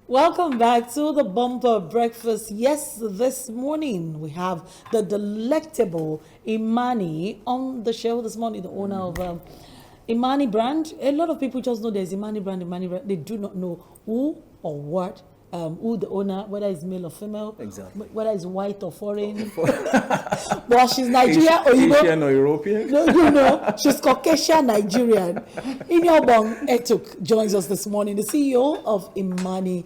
Welcome back to the Bumper Breakfast. Yes, this morning we have the delectable Imani on the show this morning, the owner of Imani brand. A lot of people just know there's Imani brand, Imani brand. They do not know who or what, who the owner, whether it's male or female, Exactly. whether it's white or foreign. Well, she's Nigerian or Asian or European? No, she's Caucasian Nigerian. Inyobong Etuk joins us this morning, the CEO of Imani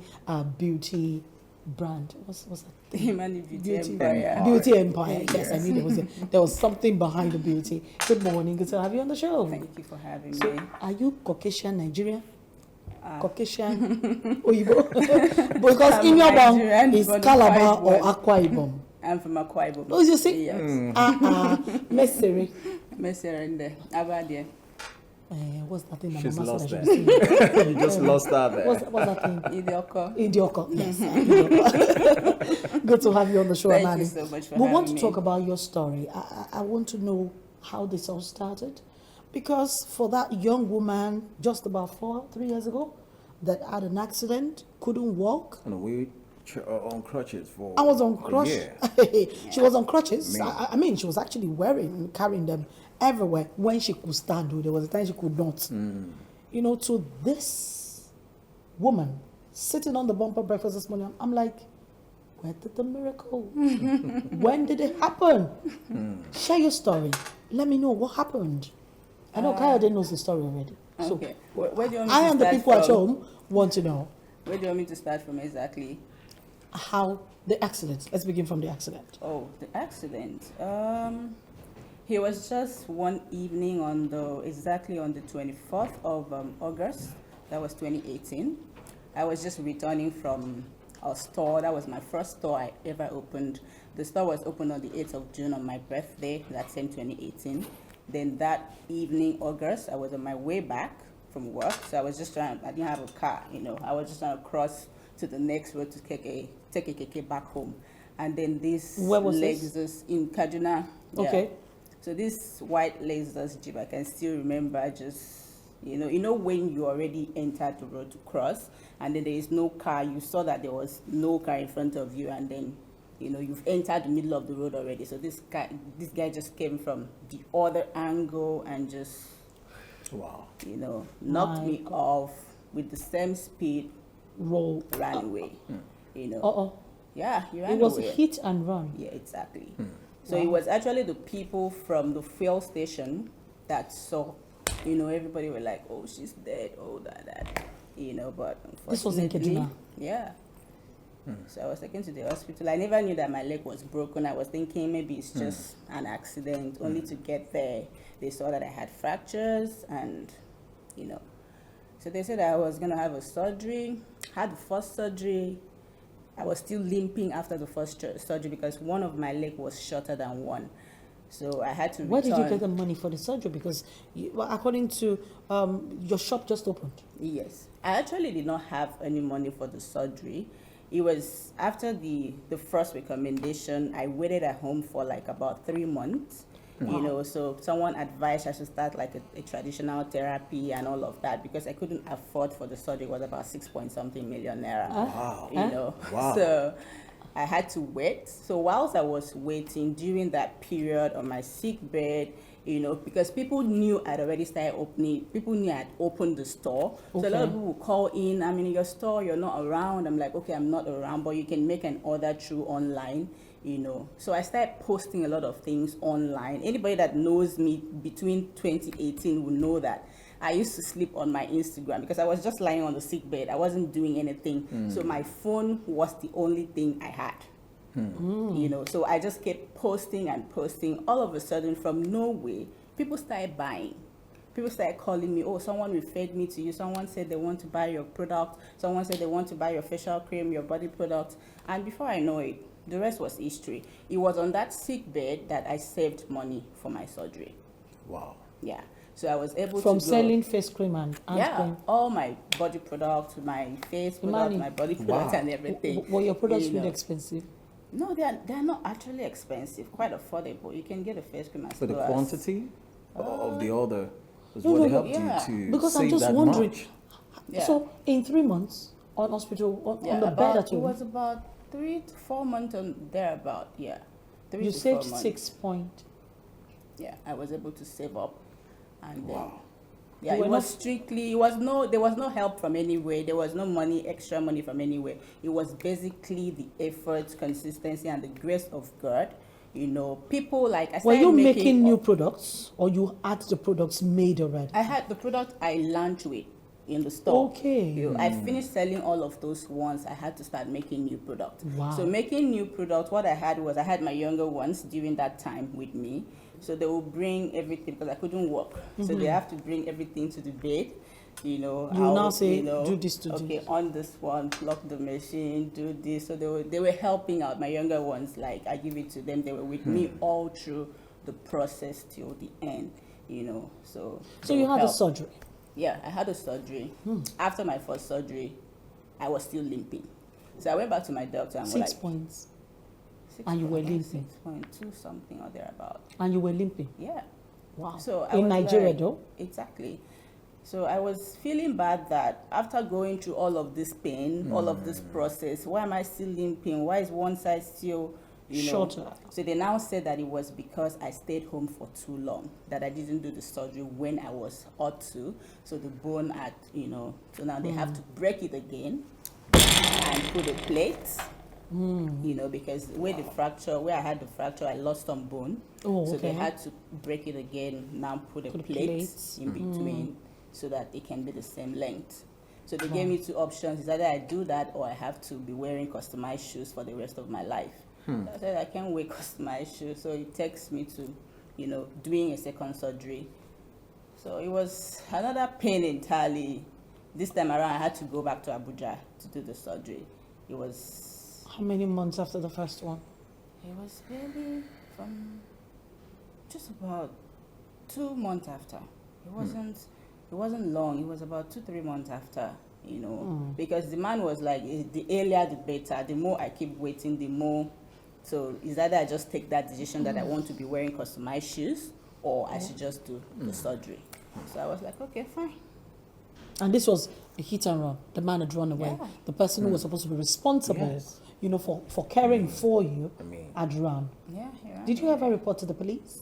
Beauty brand. What's that? Imani Beauty Empire. Beauty Empire. Yes, I knew there was something behind the beauty. Good morning. Good to have you on the show. Thank you for having So, me. are you Caucasian Nigerian? Caucasian Oyibo? Because I'm Inyobong Nigerian, is but Calabar or white Akwa Ibom. I'm from Akwa Ibom. Oh, you see? Yes. Mesere. Messerende. Abadie. What's that thing? She's Mama lost said I that. should be saying? You just lost that there. What's that thing? Idioko. Idioko. Yes. Idioko. Good to have you on the show, Thank Amani. you so much for We want having to me. talk about your story. I want to know how this all started. Because for that young woman, just about 3 years ago, that had an accident, couldn't walk. On a wheel, on crutches for I was on a crutches. year. She was on crutches. Man. I mean, she was actually carrying them everywhere when she could stand. There was a time she could not. To this woman sitting on the Bumper Breakfast this morning, I'm like, where did the miracle? When did it happen? Share your story. Let me know what happened. I know Kayode knows the story already. So Okay. Where do you want me I to and the start people at from? home want to know Where do you want me to start from exactly? how the accident. Let's begin from the accident. Oh, the accident. He was just one evening exactly on the 24th of August. That was 2018. I was just returning from a store. That was my first store I ever opened. The store was opened on the 8th of June on my birthday, that same 2018. Then that evening, August, I was on my way back from work. So I was just I didn't have a car, I was just trying to cross to the next road to take a keke back home. And then this Where was this? Lexus in Kaduna. Yeah. Okay. So this white Lexus Jeep, I can still remember just, when you already entered the road to cross and then there is no car, you saw that there was no car in front of you and then, you've entered the middle of the road already. So this guy just came from the other angle and just, Wow. knocked My me God. off with the same speed, Roll. ran away, Yeah, he ran It was away. hit and run. Yeah, exactly. So it was actually the people from the fuel station that saw, everybody were like, oh, she's dead, oh, that, but This was in unfortunately, Kaduna? yeah. So I was taken to the hospital. I never knew that my leg was broken. I was thinking maybe it's just an accident. Only to get there, they saw that I had fractures and, So they said I was going to have a surgery. Had the first surgery. I was still limping after the first surgery because one of my leg was shorter than one. So I had to Where did you return. get the money for the surgery? Because according to your shop just opened. Yes. I actually did not have any money for the surgery. It was after the first recommendation, I waited at home for like about 3 months. So someone advised I should start like a traditional therapy and all of that because I couldn't afford for the surgery. It was about 6-point-something million naira. Wow. Wow. So I had to wait. So whilst I was waiting during that period on my sick bed, because people knew I'd already started opening, people knew I'd opened the store. So a lot of people would call in, I'm in your store, you're not around. I'm like, okay, I'm not around, but you can make an order through online. So I started posting a lot of things online. Anybody that knows me between 2018 will know that I used to sleep on my Instagram because I was just lying on the sick bed. I wasn't doing anything. So my phone was the only thing I had. So I just kept posting and posting. All of a sudden, from nowhere, people started buying. People started calling me, oh, someone referred me to you. Someone said they want to buy your product. Someone said they want to buy your facial cream, your body product. And before I know it, the rest was history. It was on that sick bed that I saved money for my surgery. Wow. Yeah. So I was able From to go, selling face cream and hand cream. all my body products, my face products, my body products, Wow. and everything. Were your products You really know. expensive? No, they're not actually expensive. Quite affordable. You can get a face cream as But the low as- quantity of the order was No, what no, helped yeah. you to Because save I'm just that wondering. much. Yeah. So in 3 months, on hospital, Yeah, on the bed at it home? was about 3 to 4 months on thereabout. Yeah, 3 You to 4 saved months. 6 point. Yeah, I was able to save up, and then Wow. yeah, You it were was not- strictly. There was no help from anywhere. There was no money, extra money from anywhere. It was basically the effort, consistency, and the grace of God. You know, people like I Were started you making making new products, or you had the products made already? I had the product I launched with in the store. Okay. You know, I finished selling all of those ones. I had to start making new product. Wow. So making new product, what I had was I had my younger ones during that time with me. So they will bring everything because I couldn't walk. So they have to bring everything to the bed. You know, You now say, you know, do this to do okay, this. on this one, plug the machine, do this. So they were helping out. My younger ones, like I give it to them. They were with me all through the process till the end. You know, so So they you would had a help. surgery. Yeah, I had a surgery. After my first surgery, I was still limping. So I went back to my doctor and was 6 like, points. 6 and you were point- limping. 6.2 something or thereabout. And you were limping. Yeah. Wow. So I in was Nigeria, like- though? Exactly. So I was feeling bad that after going through all of this pain, all of this process, why am I still limping? Why is one side still, you know? Shorter. So they now said that it was because I stayed home for too long, that I didn't do the surgery when I was ought to. So the bone had, you know, so now they have to break it again and put a plate. You know, because where I had the fracture, I lost some bone. Oh, so they okay. had to break it again, now put a Put a plate plate. in between so that it can be the same length. So they gave me 2 options. It's either I do that or I have to be wearing customized shoes for the rest of my life. So I said I can't wear customized shoes. So it takes me to, you know, doing a second surgery. So it was another pain entirely. This time around, I had to go back to Abuja to do the surgery. It was How many months after the first one? maybe from just about 2 months after. It wasn't long. It was about 2-3 months after, you know, because the man was like, the earlier the better. The more I keep waiting, the more. So it's either I just take that decision that I want to be wearing customized shoes, or I should just do the surgery. So I was like, okay, fine. And this was a hit and run. The man had run away. Yeah. The person who was supposed to be responsible, Yes. you know, for caring for you, I mean- had run. Yeah, yeah. Did you ever report to the police?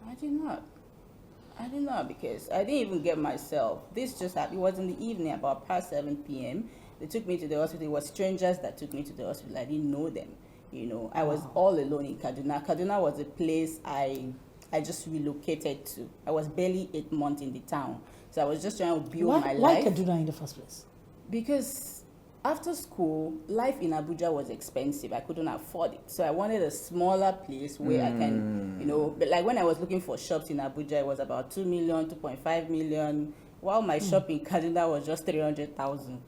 I did not. Because I didn't even get myself. This just happened. It was in the evening, about past 7 p.m. They took me to the hospital. It was strangers that took me to the hospital. I didn't know them. You know, I was all alone in Kaduna. Kaduna was a place I just relocated to. I was barely 8 months in the town. So I was just trying to build my Why life. Kaduna in the first place? Because after school, life in Abuja was expensive. I couldn't afford it. So I wanted a smaller place where I can, you know, but like when I was looking for shops in Abuja, it was about 2 million, 2.5 million, while my shop in Kaduna was just 300,000.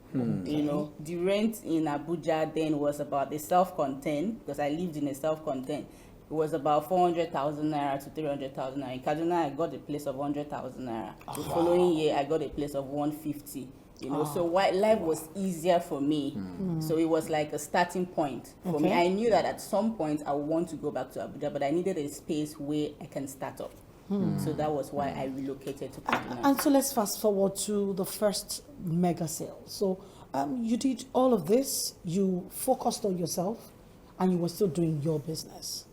You know, the rent in Abuja then was about the self-contained, because I lived in a self-contained. It was about 400,000 naira to 300,000 naira. In Kaduna, I got a place of 100,000 naira. The following year, I got a place of 150. You know, so life was easier for me. So it was like a starting point for me. Okay. I knew that at some point I would want to go back to Abuja, but I needed a space where I can start up. So that was why I relocated to Kaduna. And so let's fast forward to the first mega sale. So you did all of this, you focused on yourself, and you were still doing your business.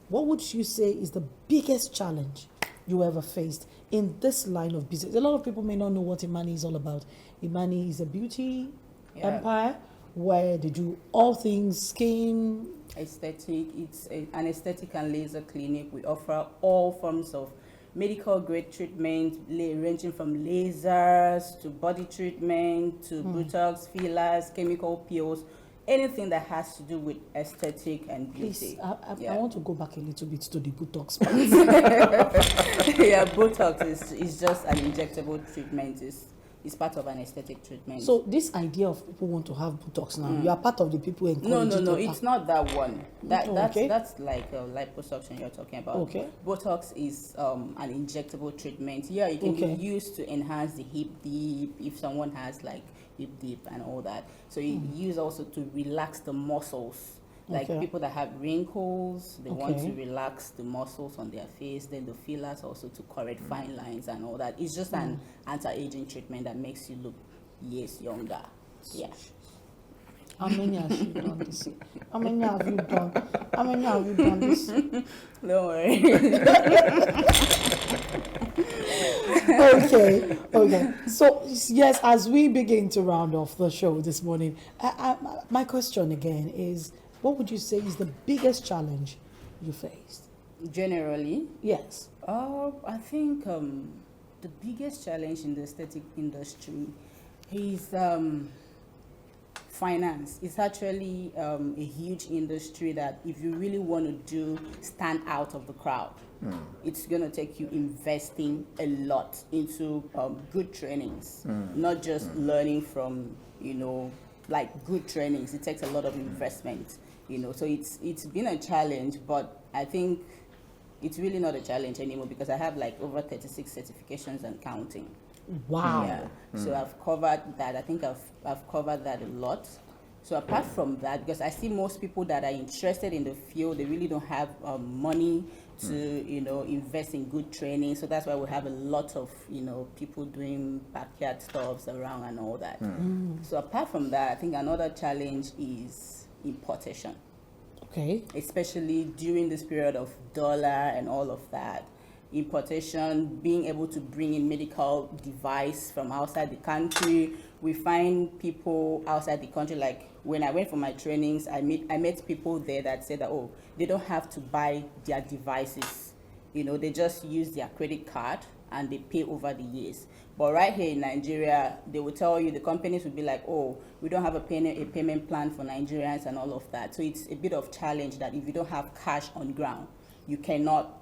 What would you say is the biggest challenge you ever faced in this line of business? A lot of people may not know what Imani is all about. Imani is a beauty empire where they do all things skin. Aesthetic, it's an aesthetic and laser clinic. We offer all forms of medical grade treatment, ranging from lasers to body treatment to Botox, fillers, chemical peels, anything that has to do with aesthetic and beauty. Please, I want to go back a little bit to the Botox part. Yeah, Botox is just an injectable treatment. It's part of an aesthetic treatment. So this idea of people want to have Botox now, you are part of the people encouraging No, it. it's not that one. Okay. That's like a liposuction you're talking about. Okay. Botox is an injectable treatment. Yeah, it can Okay. be used to enhance the hip dip if someone has like hip dip and all that. So you use also to relax the muscles. Like Okay. people that have wrinkles, they want Okay. to relax the muscles on their face. Then the fillers also to correct fine lines and all that. It's just an anti-aging treatment that makes you look years younger. Yeah. How many have you done this year? How many have you done? How many have you done this year? Don't worry. Okay. So, yes, as we begin to round off the show this morning, my question again is, what would you say is the biggest challenge you faced? Generally, Yes. I think the biggest challenge in the aesthetic industry is finance. It's actually a huge industry that if you really want to stand out of the crowd, it's going to take you investing a lot into good trainings, not just learning from, like good trainings. It takes a lot of investment, so it's been a challenge, but I think it's really not a challenge anymore because I have like over 36 certifications and counting. Wow. Yeah. So I've covered that. I think I've covered that a lot. So apart from that, because I see most people that are interested in the field, they really don't have money to, invest in good training. So that's why we have a lot of, people doing backyard stuffs around and all that. So apart from that, I think another challenge is importation. Okay. Especially during this period of dollar and all of that. Importation, being able to bring in medical device from outside the country. We find people outside the country, like when I went for my trainings, I met people there that said that, they don't have to buy their devices. They just use their credit card and they pay over the years. But right here in Nigeria, they will tell you, the companies will be like, we don't have a payment plan for Nigerians and all of that. So it's a bit of challenge that if you don't have cash on ground, you cannot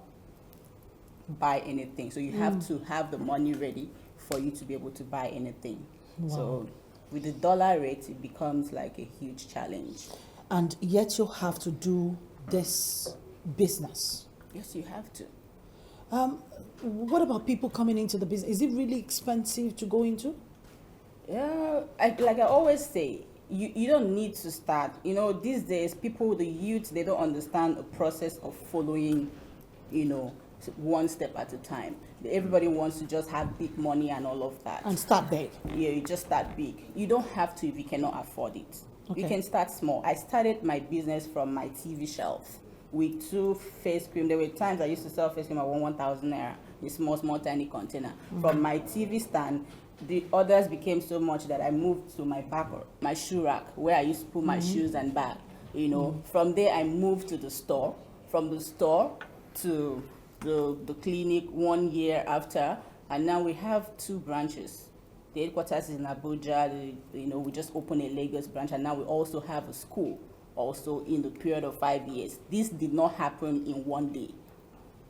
buy anything. So you have to have the money ready for you to be able to buy anything. Wow. So with the dollar rate, it becomes like a huge challenge. And yet you have to do this business. Yes, you have to. What about people coming into the business? Is it really expensive to go into? Yeah, like I always say, you don't need to start. These days, the youth, they don't understand the process of following, one step at a time. Everybody wants to just have big money and all of that. And start big. Yeah, you just start big. You don't have to if you cannot afford it. Okay. You can start small. I started my business from my TV shelf with 2 face cream. There were times I used to sell face cream at 1,000 naira, a small, tiny container. From my TV stand, the orders became so much that I moved to my shoe rack, where I used to put my shoes and bag. From there I moved to the store. From the store to the clinic 1 year after, and now we have 2 branches. The headquarters is in Abuja. We just opened a Lagos branch, and now we also have a school also in the period of 5 years. This did not happen in one day.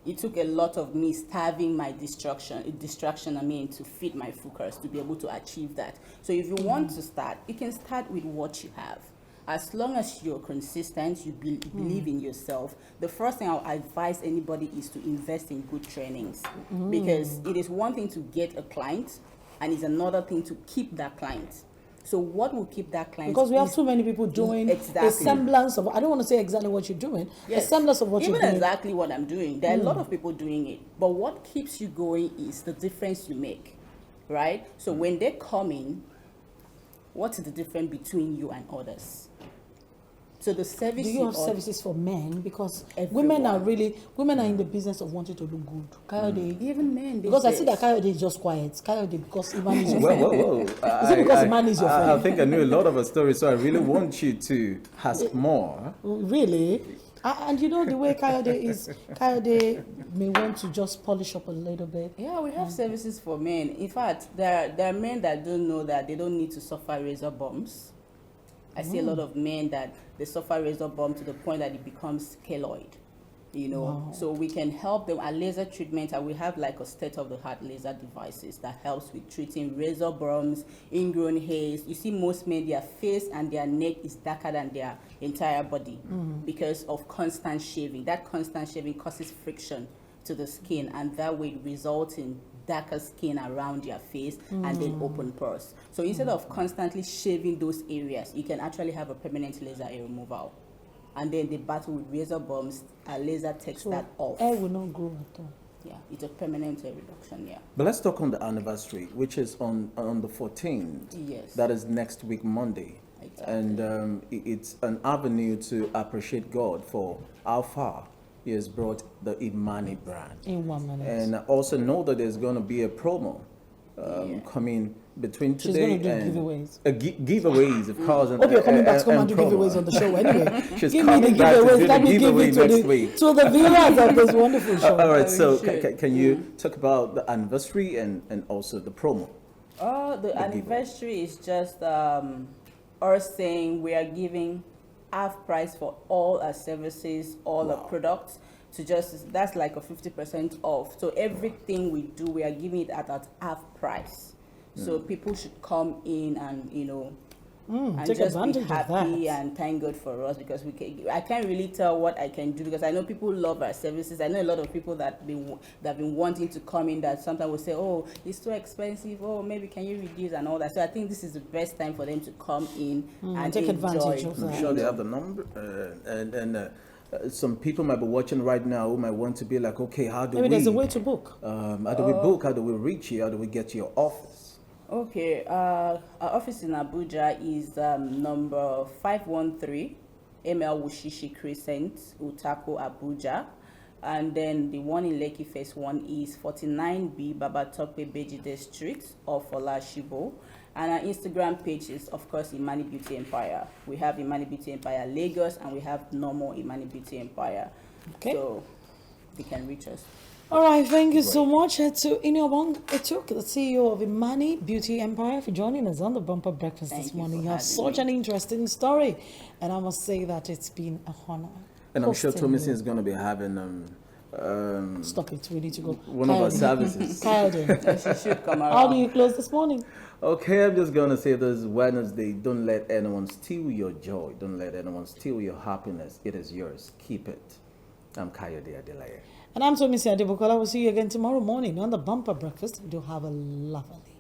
It took a lot of me starving my distraction to feed my focus to be able to achieve that. So if you want to start, you can start with what you have. As long as you're consistent, you believe in yourself. The first thing I'll advise anybody is to invest in good trainings, because it is one thing to get a client and it's another thing to keep that client. So what will keep that client? Because we have too many people doing Exactly. a semblance of, I don't want to say exactly what you're doing, Yes. a semblance of what Even you're doing. exactly what I'm doing. There are a lot of people doing it. But what keeps you going is the difference you make, right? So when they come in, what is the difference between you and others? So the service Do you have offer- services for men? Because Everyone. women are in the business of wanting to look good. Kayode, Even men. these because I see days. that Kayode is just quiet. Kayode, because Iman is your Whoa, friend. whoa, whoa. Is it because Iman is your I friend? think I know a lot of a story, so I really want you to ask more. Really? And you know the way Kayode is, Kayode may want to just polish up a little bit. Yeah, we have services for men. In fact, there are men that don't know that they don't need to suffer razor bumps. I see a lot of men that they suffer razor bump to the point that it becomes keloid. So we can help them at laser treatment, and we have like a state-of-the-art laser devices that helps with treating razor bumps, ingrown hairs. You see most men, their face and their neck is darker than their entire body because of constant shaving. That constant shaving causes friction to the skin, and that way it results in darker skin around your face and then open pores. So instead of constantly shaving those areas, you can actually have a permanent laser hair removal. And then the battle with razor bumps, a laser takes that off. Hair will not grow at all. Yeah, it's a permanent reduction. Yeah. But let's talk on the anniversary, which is on the 14th. Yes. That is next week, Monday. Exactly. And it's an avenue to appreciate God for how far He has brought the Imani brand. In 1 minute. And also know that there's going to be a promo coming between She's today gonna do and giveaways. Giveaways, of course. Hope you're coming back to come and do promo. giveaways on the show anyway. She's Give me coming the back to giveaways. do Let the me give giveaway it to next the, week. to the viewers of this wonderful show. All right, Oh, so we should. can you talk about the anniversary and also the promo? The anniversary is just us saying we are giving half price for all our services, all our products. To just that's like a 50% off. So everything we do, we are giving it at half price. So people should come in and and take just be advantage of happy that. and thank God for us, because I can't really tell what I can do, because I know people love our services. I know a lot of people that have been wanting to come in that sometimes will say, oh, it's too expensive, oh, maybe can you reduce and all that. So I think this is the best time for them to come in and take enjoy. advantage of I'm that. sure they have the number, and some people might be watching right now who might want to be like, okay, how do Maybe we? there's a way to book. How do we book? How do we reach you? How do we get to your office? Okay, our office in Abuja is number 513 ML Wushishi Crescent, Utako, Abuja. And then the one in Lekki Phase 1 is 49B Babatokpe Bejide Street off Olashibo. And our Instagram page is, of course, Imani Beauty Empire. We have Imani Beauty Empire Lagos, and we have normal Imani Beauty Empire. Okay. So they can reach us. All right, thank you so much to Iniobong Etuk, the CEO of Imani Beauty Empire, for joining us on the Bumper Breakfast Thank this you morning. for You have having such an interesting story, and I must say that it's been a honor. And I'm sure hosting Thomason you. is going to be having Stop it, we need to go. one of our Kayode. services. Kayode, She should come how do around. you close this morning? Okay, I'm just gonna say this Wednesday. Don't let anyone steal your joy. Don't let anyone steal your happiness. It is yours. Keep it. I'm Kayode Adeleye. And I'm Tomisi Adebukola. We'll see you again tomorrow morning on the Bumper Breakfast. Do have a lovely